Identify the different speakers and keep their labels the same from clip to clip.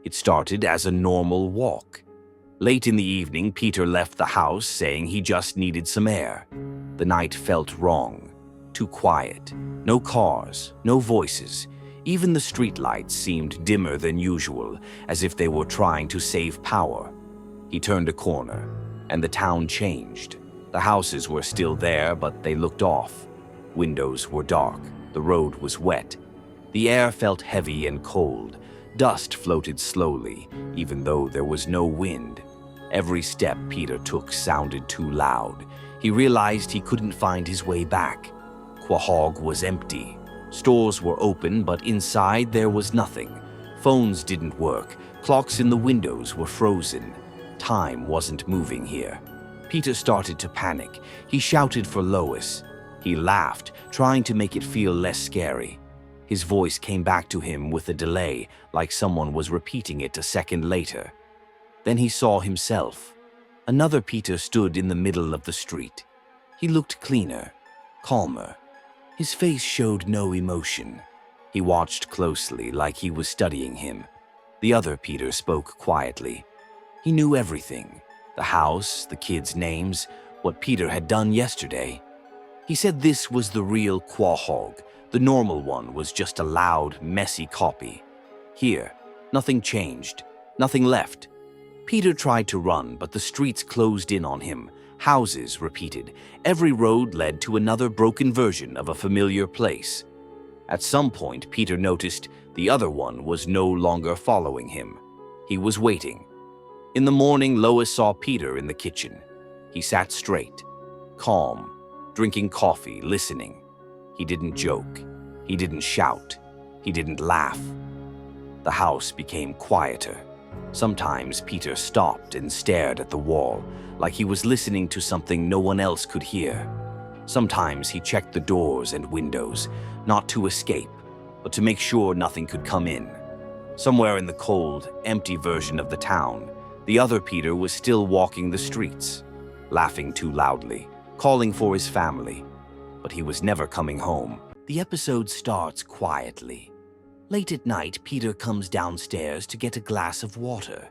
Speaker 1: It started as a normal walk. Late in the evening, Peter left the house saying he just needed some air. The night felt wrong, too quiet. No cars, no voices. Even the streetlights seemed dimmer than usual, as if they were trying to save power. He turned a corner, and the town changed. The houses were still there, but they looked off. Windows were dark. The road was wet. The air felt heavy and cold. Dust floated slowly, even though there was no wind. Every step Peter took sounded too loud. He realized he couldn't find his way back. Quog was empty. Stores were open, but inside there was nothing. Phones didn't work. Clocks in the windows were frozen. Time wasn't moving here. Peter started to panic. He shouted for Lois. He laughed, trying to make it feel less scary. His voice came back to him with a delay, like someone was repeating it a second later. Then he saw himself. Another Peter stood in the middle of the street. He looked cleaner, calmer. His face showed no emotion. He watched closely, like he was studying him. The other Peter spoke quietly. He knew everything. The house, the kids' names, what Peter had done yesterday. He said this was the real Quog. The normal one was just a loud, messy copy. Here, nothing changed, nothing left. Peter tried to run, but the streets closed in on him. Houses repeated. Every road led to another broken version of a familiar place. At some point, Peter noticed the other one was no longer following him. He was waiting. In the morning, Lois saw Peter in the kitchen. He sat straight, calm, drinking coffee, listening. He didn't joke. He didn't shout. He didn't laugh. The house became quieter. Sometimes Peter stopped and stared at the wall, like he was listening to something no one else could hear. Sometimes he checked the doors and windows, not to escape, but to make sure nothing could come in. Somewhere in the cold, empty version of the town, the other Peter was still walking the streets, laughing too loudly, calling for his family, but he was never coming home. The episode starts quietly. Late at night, Peter comes downstairs to get a glass of water.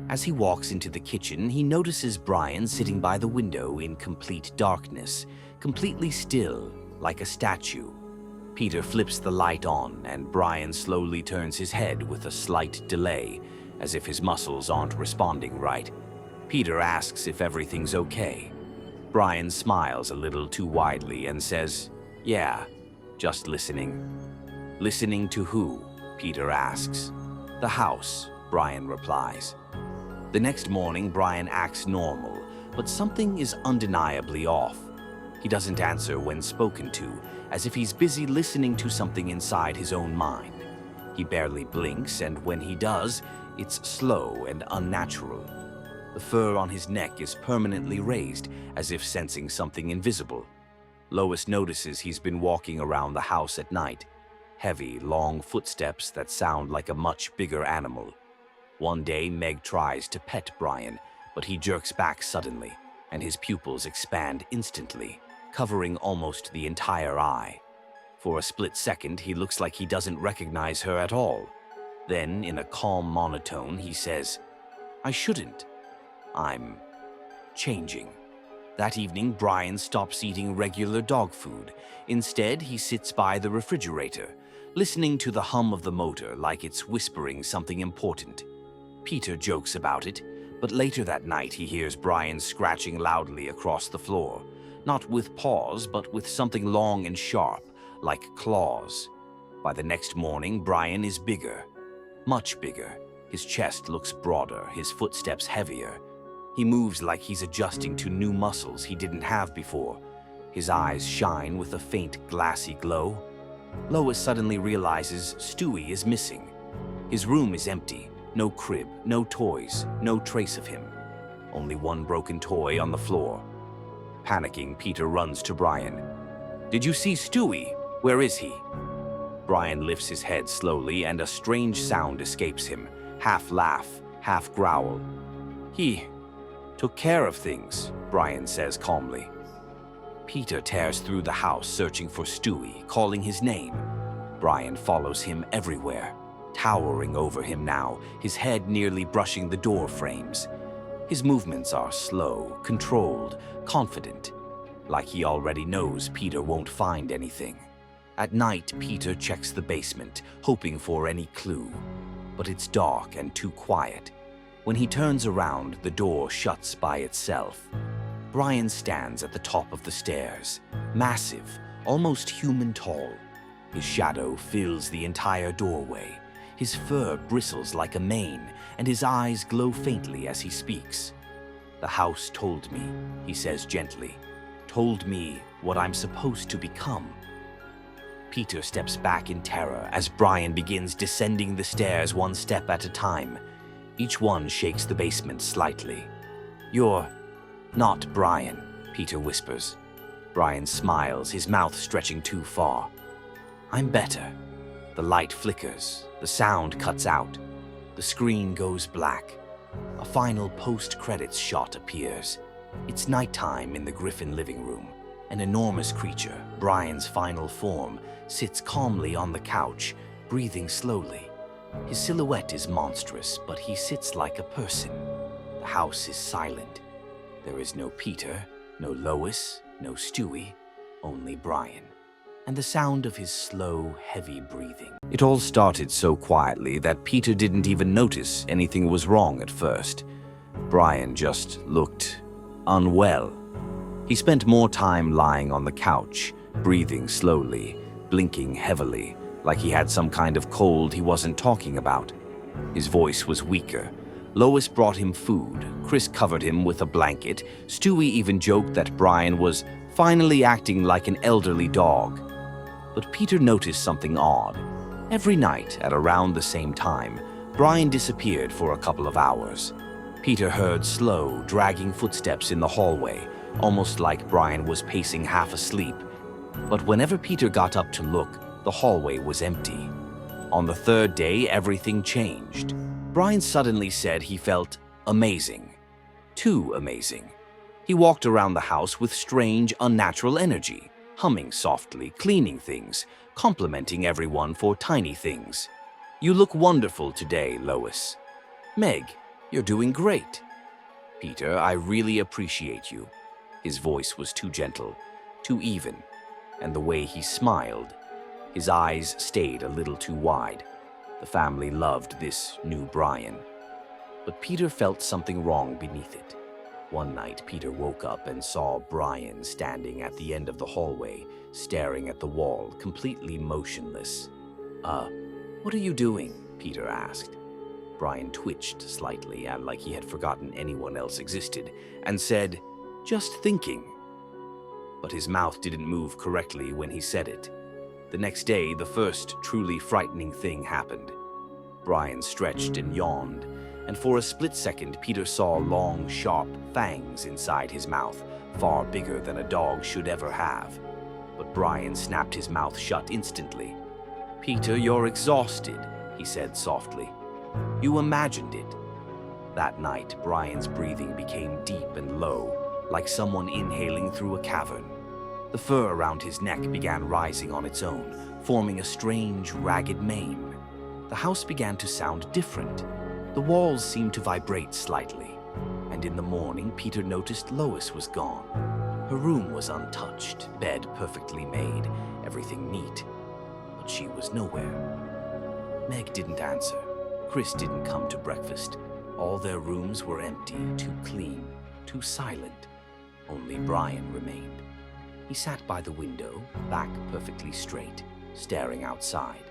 Speaker 1: As he walks into the kitchen, he notices Brian sitting by the window in complete darkness, completely still, like a statue. Peter flips the light on, and Brian slowly turns his head with a slight delay, as if his muscles aren't responding right. Peter asks if everything's okay. Brian smiles a little too widely and says, "Yeah, just listening." "Listening to who?" Peter asks. "The house," Brian replies. The next morning, Brian acts normal, but something is undeniably off. He doesn't answer when spoken to, as if he's busy listening to something inside his own mind. He barely blinks, and when he does, it's slow and unnatural. The fur on his neck is permanently raised, as if sensing something invisible. Lois notices he's been walking around the house at night. Heavy, long footsteps that sound like a much bigger animal. One day, Meg tries to pet Brian, but he jerks back suddenly, and his pupils expand instantly, covering almost the entire eye. For a split second, he looks like he doesn't recognize her at all. Then, in a calm monotone, he says, "I shouldn't. I'm changing." That evening, Brian stops eating regular dog food. Instead, he sits by the refrigerator, listening to the hum of the motor like it's whispering something important. Peter jokes about it, but later that night he hears Brian scratching loudly across the floor, not with paws, but with something long and sharp, like claws. By the next morning, Brian is bigger, much bigger. His chest looks broader, his footsteps heavier. He moves like he's adjusting to new muscles he didn't have before. His eyes shine with a faint glassy glow. Lois suddenly realizes Stewie is missing. His room is empty. No crib, no toys, no trace of him. Only one broken toy on the floor. Panicking, Peter runs to Brian. "Did you see Stewie? Where is he?" Brian lifts his head slowly, and a strange sound escapes him. Half laugh, half growl. "He took care of things," Brian says calmly. Peter tears through the house searching for Stewie, calling his name. Brian follows him everywhere. towering over him now, his head nearly brushing the door frames. His movements are slow, controlled, confident, like he already knows Peter won't find anything. At night, Peter checks the basement, hoping for any clue, but it's dark and too quiet. When he turns around, the door shuts by itself. Brian stands at the top of the stairs, massive, almost human tall. His shadow fills the entire doorway. His fur bristles like a mane, and his eyes glow faintly as he speaks. "The house told me," he says gently, "told me what I'm supposed to become." Peter steps back in terror as Brian begins descending the stairs one step at a time. Each one shakes the basement slightly. "You're not Brian," Peter whispers. Brian smiles, his mouth stretching too far. "I'm better." The light flickers, the sound cuts out, the screen goes black. A final post-credits shot appears. It's nighttime in the Griffin living room. An enormous creature, Brian's final form, sits calmly on the couch, breathing slowly. His silhouette is monstrous, but he sits like a person. The house is silent. There is no Peter, no Lois, no Stewie, only Brian, and the sound of his slow, heavy breathing. It all started so quietly that Peter didn't even notice anything was wrong at first. Brian just looked unwell. He spent more time lying on the couch, breathing slowly, blinking heavily, like he had some kind of cold he wasn't talking about. His voice was weaker. Lois brought him food. Chris covered him with a blanket. Stewie even joked that Brian was finally acting like an elderly dog. But Peter noticed something odd. Every night, at around the same time, Brian disappeared for a couple of hours. Peter heard slow, dragging footsteps in the hallway, almost like Brian was pacing half asleep. But whenever Peter got up to look, the hallway was empty. On the third day, everything changed. Brian suddenly said he felt amazing. Too amazing. He walked around the house with strange, unnatural energy, humming softly, cleaning things, complimenting everyone for tiny things. "You look wonderful today, Lois." "Meg, you're doing great." "Peter, I really appreciate you." His voice was too gentle, too even, and the way he smiled, his eyes stayed a little too wide. The family loved this new Brian. But Peter felt something wrong beneath it. One night, Peter woke up and saw Brian standing at the end of the hallway, staring at the wall, completely motionless. What are you doing?" Peter asked. Brian twitched slightly, like he had forgotten anyone else existed, and said, "Just thinking." But his mouth didn't move correctly when he said it. The next day, the first truly frightening thing happened. Brian stretched and yawned, and for a split second, Peter saw long, sharp fangs inside his mouth, far bigger than a dog should ever have. But Brian snapped his mouth shut instantly. "Peter, you're exhausted," he said softly. "You imagined it." That night, Brian's breathing became deep and low, like someone inhaling through a cavern. The fur around his neck began rising on its own, forming a strange, ragged mane. The house began to sound different. The walls seemed to vibrate slightly, and in the morning, Peter noticed Lois was gone. Her room was untouched, bed perfectly made, everything neat, but she was nowhere. Meg didn't answer. Chris didn't come to breakfast. All their rooms were empty, too clean, too silent. Only Brian remained. He sat by the window, back perfectly straight, staring outside.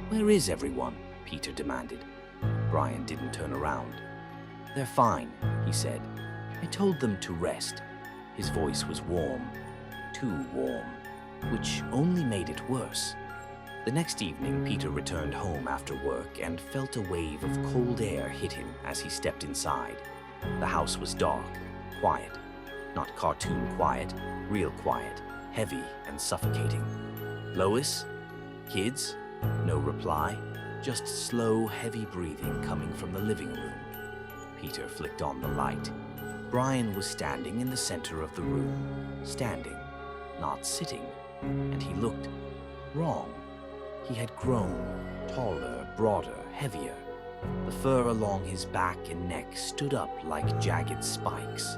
Speaker 1: "Where is everyone?" Peter demanded. Brian didn't turn around. "They're fine," he said. "I told them to rest." His voice was warm, too warm, which only made it worse. The next evening, Peter returned home after work and felt a wave of cold air hit him as he stepped inside. The house was dark, quiet. Not cartoon quiet, real quiet, heavy and suffocating. "Lois? Kids?" No reply, just slow, heavy breathing coming from the living room. Peter flicked on the light. Brian was standing in the center of the room, standing, not sitting, and he looked wrong. He had grown taller, broader, heavier. The fur along his back and neck stood up like jagged spikes.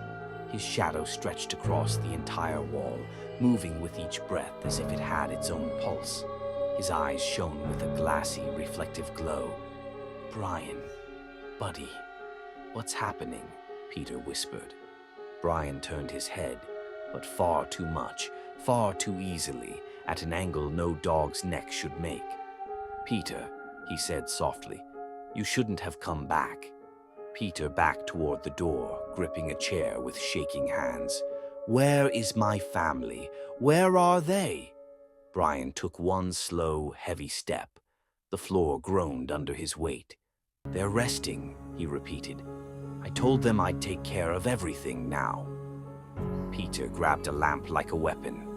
Speaker 1: His shadow stretched across the entire wall, moving with each breath as if it had its own pulse. His eyes shone with a glassy, reflective glow. "Brian, buddy, what's happening?" Peter whispered. Brian turned his head, but far too much, far too easily, at an angle no dog's neck should make. "Peter," he said softly, "you shouldn't have come back." Peter backed toward the door, gripping a chair with shaking hands. "Where is my family? Where are they?" Brian took one slow, heavy step. The floor groaned under his weight. "They're resting," he repeated. "I told them I'd take care of everything now." Peter grabbed a lamp like a weapon.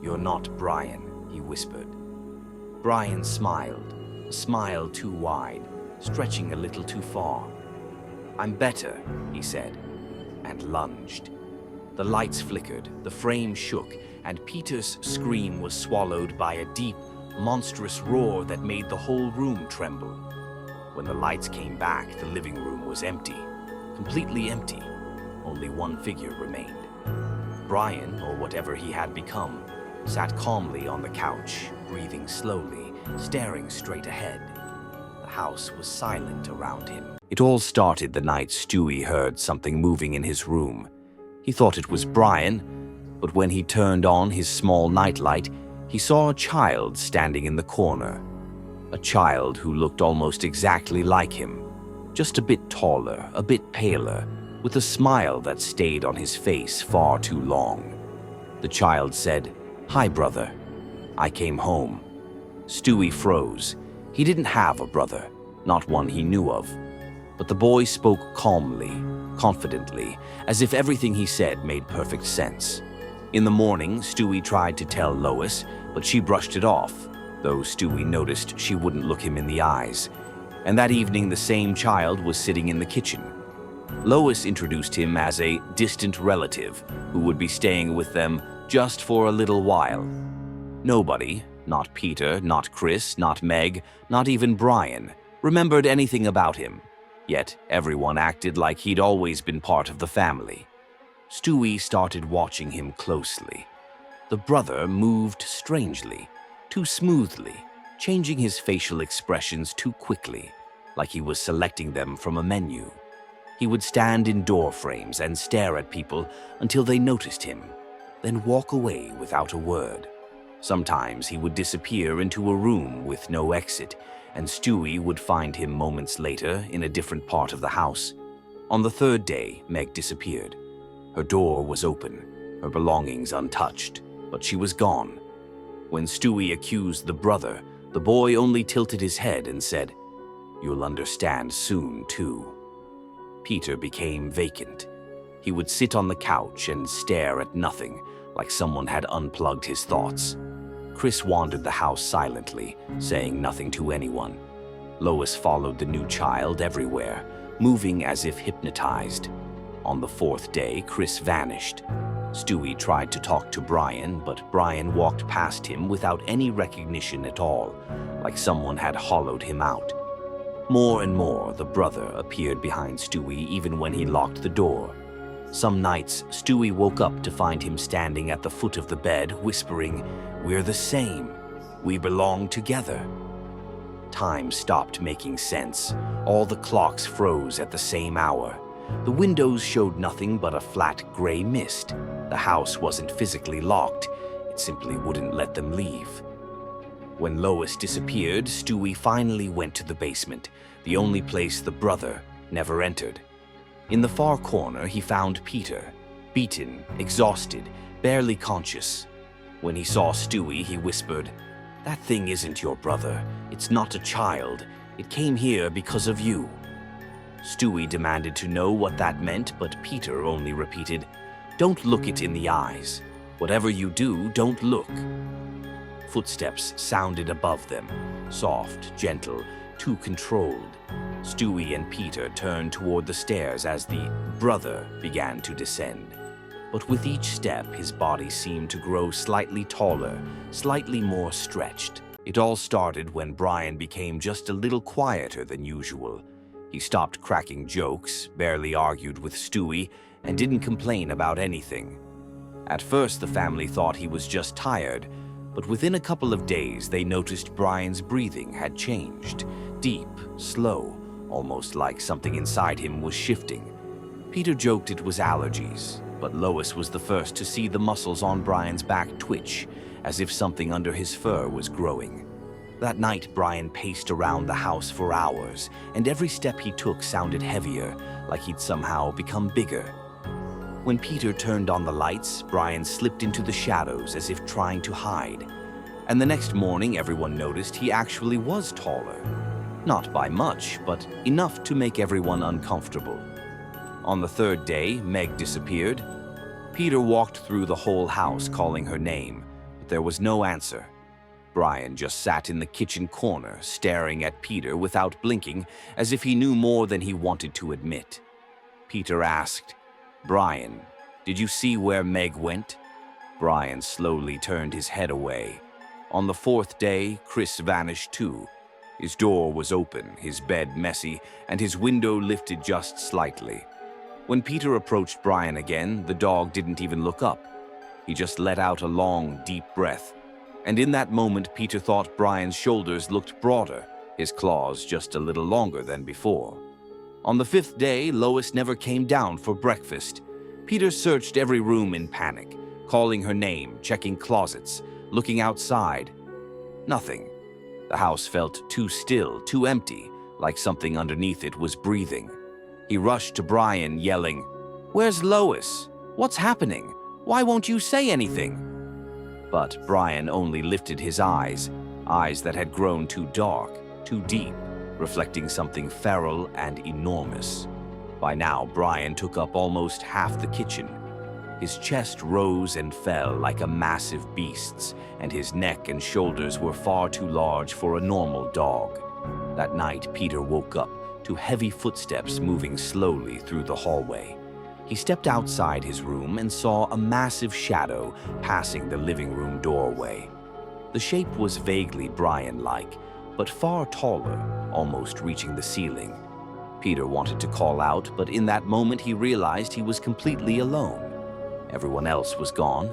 Speaker 1: "You're not Brian," he whispered. Brian smiled, a smile too wide, stretching a little too far. "I'm better," he said, and lunged. The lights flickered, the frame shook, and Peter's scream was swallowed by a deep, monstrous roar that made the whole room tremble. When the lights came back, the living room was empty, completely empty. Only one figure remained. Brian, or whatever he had become, sat calmly on the couch, breathing slowly, staring straight ahead. The house was silent around him. It all started the night Stewie heard something moving in his room. He thought it was Brian, but when he turned on his small nightlight, he saw a child standing in the corner. A child who looked almost exactly like him, just a bit taller, a bit paler, with a smile that stayed on his face far too long. The child said, "Hi, brother. I came home." Stewie froze. He didn't have a brother, not one he knew of. But the boy spoke calmly, confidently, as if everything he said made perfect sense. In the morning, Stewie tried to tell Lois, but she brushed it off, though Stewie noticed she wouldn't look him in the eyes. And that evening, the same child was sitting in the kitchen. Lois introduced him as a distant relative who would be staying with them just for a little while. Nobody, not Peter, not Chris, not Meg, not even Brian, remembered anything about him. Yet everyone acted like he'd always been part of the family. Stewie started watching him closely. The brother moved strangely, too smoothly, changing his facial expressions too quickly, like he was selecting them from a menu. He would stand in door frames and stare at people until they noticed him, then walk away without a word. Sometimes he would disappear into a room with no exit, and Stewie would find him moments later in a different part of the house. On the third day, Meg disappeared. Her door was open, her belongings untouched, but she was gone. When Stewie accused the brother, the boy only tilted his head and said, "You'll understand soon, too." Peter became vacant. He would sit on the couch and stare at nothing, like someone had unplugged his thoughts. Chris wandered the house silently, saying nothing to anyone. Lois followed the new child everywhere, moving as if hypnotized. On the fourth day, Chris vanished. Stewie tried to talk to Brian, but Brian walked past him without any recognition at all, like someone had hollowed him out. More and more, the brother appeared behind Stewie even when he locked the door. Some nights, Stewie woke up to find him standing at the foot of the bed, whispering, "We're the same. We belong together." Time stopped making sense. All the clocks froze at the same hour. The windows showed nothing but a flat gray mist. The house wasn't physically locked. It simply wouldn't let them leave. When Lois disappeared, Stewie finally went to the basement, the only place the brother never entered. In the far corner, he found Peter, beaten, exhausted, barely conscious. When he saw Stewie, he whispered, "That thing isn't your brother. It's not a child. It came here because of you." Stewie demanded to know what that meant, but Peter only repeated, "Don't look it in the eyes. Whatever you do, don't look." Footsteps sounded above them, soft, gentle, too controlled. Stewie and Peter turned toward the stairs as the brother began to descend. But with each step, his body seemed to grow slightly taller, slightly more stretched. It all started when Brian became just a little quieter than usual. He stopped cracking jokes, barely argued with Stewie, and didn't complain about anything. At first, the family thought he was just tired, but within a couple of days, they noticed Brian's breathing had changed. Deep, slow, almost like something inside him was shifting. Peter joked it was allergies, but Lois was the first to see the muscles on Brian's back twitch, as if something under his fur was growing. That night, Brian paced around the house for hours, and every step he took sounded heavier, like he'd somehow become bigger. When Peter turned on the lights, Brian slipped into the shadows as if trying to hide. And the next morning, everyone noticed he actually was taller. Not by much, but enough to make everyone uncomfortable. On the third day, Meg disappeared. Peter walked through the whole house calling her name, but there was no answer. Brian just sat in the kitchen corner, staring at Peter without blinking, as if he knew more than he wanted to admit. Peter asked, "Brian, did you see where Meg went?" Brian slowly turned his head away. On the fourth day, Chris vanished too. His door was open, his bed messy, and his window lifted just slightly. When Peter approached Brian again, the dog didn't even look up. He just let out a long, deep breath. And in that moment, Peter thought Brian's shoulders looked broader, his claws just a little longer than before. On the fifth day, Lois never came down for breakfast. Peter searched every room in panic, calling her name, checking closets, looking outside. Nothing. The house felt too still, too empty, like something underneath it was breathing. He rushed to Brian, yelling, "Where's Lois? What's happening? Why won't you say anything?" But Brian only lifted his eyes that had grown too dark, too deep, reflecting something feral and enormous. By now, Brian took up almost half the kitchen. His chest rose and fell like a massive beast's, and his neck and shoulders were far too large for a normal dog. That night, Peter woke up to heavy footsteps moving slowly through the hallway. He stepped outside his room and saw a massive shadow passing the living room doorway. The shape was vaguely Brian-like, but far taller, almost reaching the ceiling. Peter wanted to call out, but in that moment he realized he was completely alone. Everyone else was gone,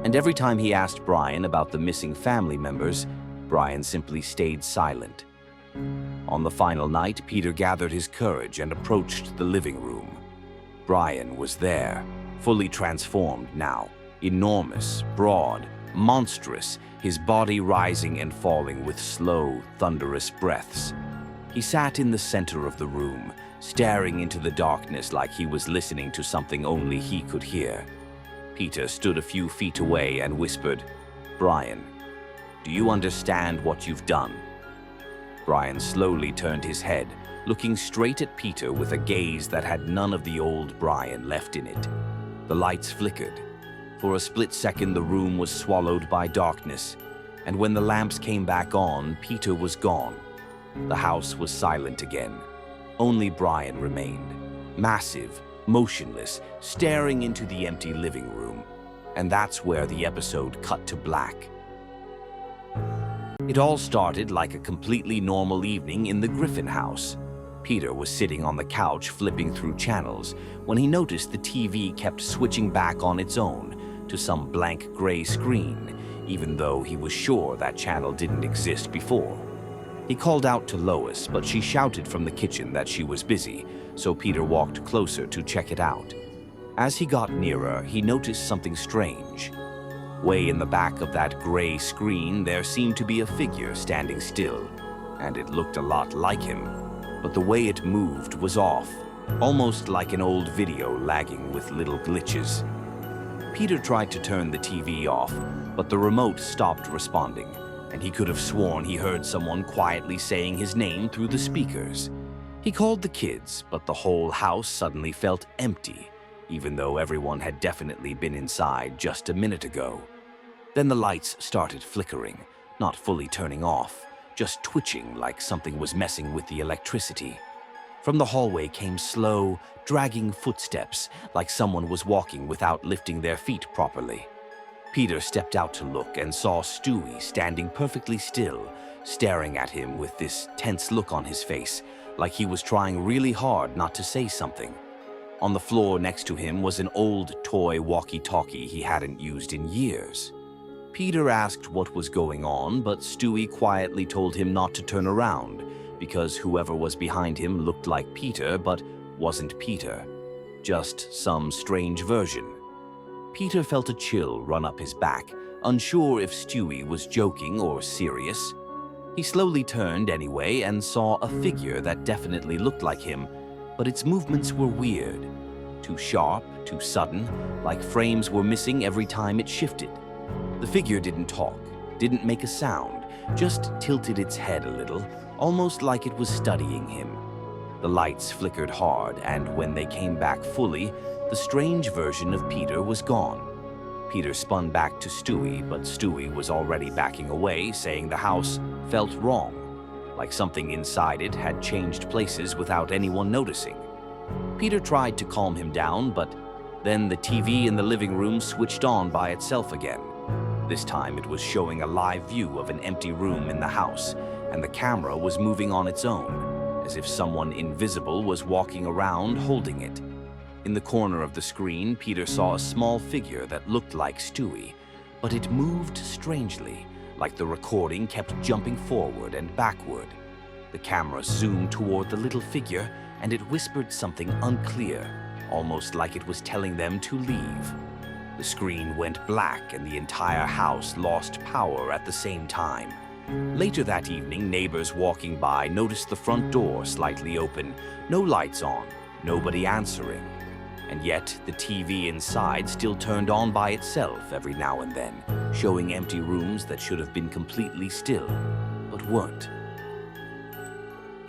Speaker 1: and every time he asked Brian about the missing family members, Brian simply stayed silent. On the final night, Peter gathered his courage and approached the living room. Brian was there, fully transformed now, enormous, broad, monstrous, his body rising and falling with slow, thunderous breaths. He sat in the center of the room, staring into the darkness like he was listening to something only he could hear. Peter stood a few feet away and whispered, "Brian, do you understand what you've done?" Brian slowly turned his head, looking straight at Peter with a gaze that had none of the old Brian left in it. The lights flickered. For a split second, the room was swallowed by darkness, and when the lamps came back on, Peter was gone. The house was silent again. Only Brian remained, massive, motionless, staring into the empty living room. And that's where the episode cut to black. It all started like a completely normal evening in the Griffin house. Peter was sitting on the couch flipping through channels when he noticed the TV kept switching back on its own to some blank gray screen, even though he was sure that channel didn't exist before. He called out to Lois, but she shouted from the kitchen that she was busy, so Peter walked closer to check it out. As he got nearer, he noticed something strange. Way in the back of that gray screen, there seemed to be a figure standing still, and it looked a lot like him, but the way it moved was off, almost like an old video lagging with little glitches. Peter tried to turn the TV off, but the remote stopped responding, and he could have sworn he heard someone quietly saying his name through the speakers. He called the kids, but the whole house suddenly felt empty, even though everyone had definitely been inside just a minute ago. Then the lights started flickering, not fully turning off, just twitching like something was messing with the electricity. From the hallway came slow, dragging footsteps, like someone was walking without lifting their feet properly. Peter stepped out to look and saw Stewie standing perfectly still, staring at him with this tense look on his face, like he was trying really hard not to say something. On the floor next to him was an old toy walkie-talkie he hadn't used in years. Peter asked what was going on, but Stewie quietly told him not to turn around, because whoever was behind him looked like Peter but wasn't Peter, just some strange version. Peter felt a chill run up his back, unsure if Stewie was joking or serious. He slowly turned anyway and saw a figure that definitely looked like him, but its movements were weird. Too sharp, too sudden, like frames were missing every time it shifted. The figure didn't talk, didn't make a sound, just tilted its head a little, almost like it was studying him. The lights flickered hard, and when they came back fully, the strange version of Peter was gone. Peter spun back to Stewie, but Stewie was already backing away, saying the house felt wrong, like something inside it had changed places without anyone noticing. Peter tried to calm him down, but then the TV in the living room switched on by itself again. This time it was showing a live view of an empty room in the house, and the camera was moving on its own, as if someone invisible was walking around holding it. In the corner of the screen, Peter saw a small figure that looked like Stewie, but it moved strangely, like the recording kept jumping forward and backward. The camera zoomed toward the little figure, and it whispered something unclear, almost like it was telling them to leave. The screen went black and the entire house lost power at the same time. Later that evening, neighbors walking by noticed the front door slightly open, no lights on, nobody answering. And yet the TV inside still turned on by itself every now and then, showing empty rooms that should have been completely still, but weren't.